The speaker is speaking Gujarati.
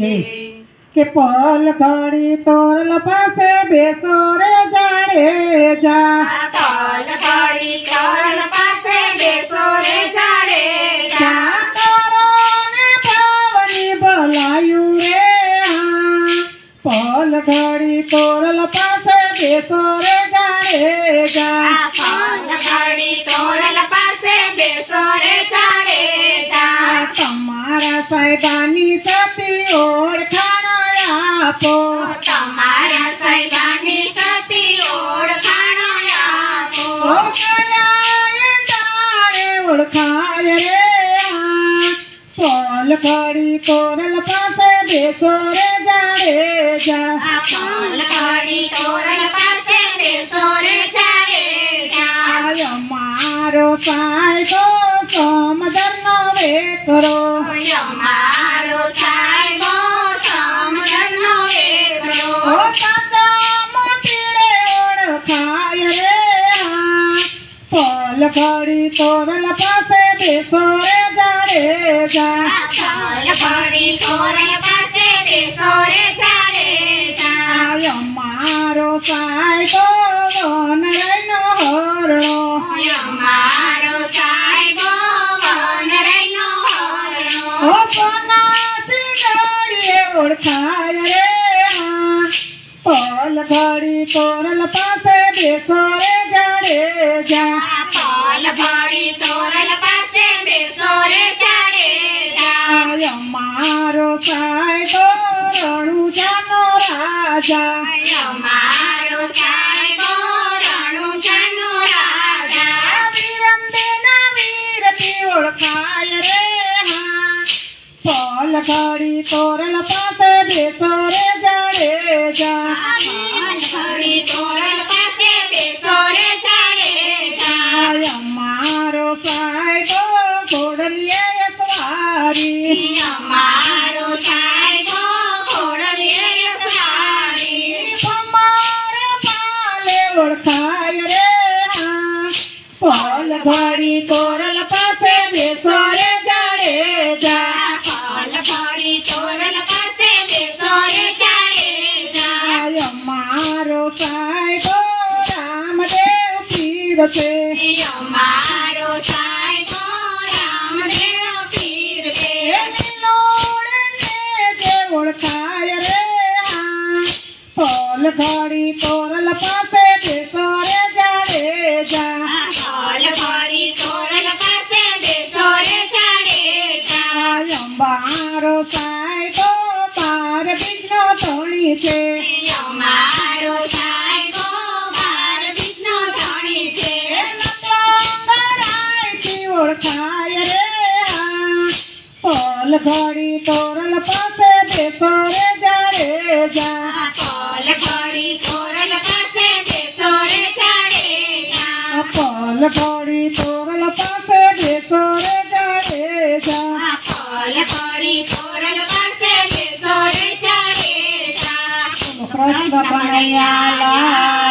છે કે પલ ઘડી તોરલ પાસે બેસો રે જાડેજા, પલ ઘડી તોરલ પાસે બેસો રે જાડેજા, તારો ને ભાવની ભલાયું રે હા, પલ ઘડી તોરલ પાસે બેસો રે જાડેજા, પલ ઘડી તોરલ પાસે બેસો રે જાડેજા, તમારા સાહેબાની સતી ઓળખાણ આપો, તમારા સાહેબાની સતી ઓળખાણ આપો, ઓળખાય તારે ઓળખાય રે આ, પલ ઘડી તોરલ પાસે બેસો રે જાડેજા, પલ ઘડી તોરલ પાસે બેસો રે જાડેજા, અમારો સાહેબો સમદરનો વેકરો, અમારો સાહેબો સમદરનો વેકરો, ઓ સાચા મોતીડે ઓળખાય રે આ, પલ ઘડી તોરલ પાસે બેસો રે જાડેજા, પલ ઘડી તોરલ પાસે બેસો રે જાડેજા, અમારો સાહેબો વનરાયનો હરણો, અમારો સાહેબો વનરાયનો હરણો, ઓ સોનાથી ગાડીએ ઓળખાય રે આ, પલ ઘડી તોરલ પાસે બેસો રે જાડેજા, પલ ઘડી તોરલ પાસે બેસો રે જાડેજા, અમારો સાહેબો રણુજાનો રાજા, અમારો સાહેબો રણુજાનો રાજા, વીરંબેના વીરથી ઓળખાય રે હા, પલ ઘડી તોરલ પાસે બેસો રે જાડેજા, પલ ઘડી તોરલ પાસે બેસો રે જાડેજા, અમારો સાહેબો ઘોડલીએ સવારી, અમારો સાહેબો ઘોડલીએ સવારી, અમારે પાલે ઓળખાય રે હા, પલ ઘડી તોરલ પાસે બેસો રે જાડેજા, પલ ઘડી તોરલ પાસે બેસો રે જાડેજા, અમારો સાહેબો રામદેવ પીર છે, અમારો સાહેબો રામદેવ પીર છે, લીલોડને જે ઓળખાય રે હા, પલ ઘડી તોરલ પાસે બેસો રે જાડેજા, પલ ઘડી તોરલ પાસે બેસો રે જાડેજા, અમારો સાહેબો બાર બીજનો ધણી છે, અમારો સાહેબો બાર બીજનો ધણી છે, નકલાંગરાયથી ઓળખાય રે હા, પલ ઘડી તોરલ પાસે બેસો રે જાડેજા, પલ ઘડી તોરલ પાસે બેસો રે જાડેજા, પલ ઘડી તોરલ પાસે બેસો રે જાડેજા, પલ ઘડી તોરલ પાસે બેસો રે જાડેજા, કૃષ્ણ કનૈયા લાલ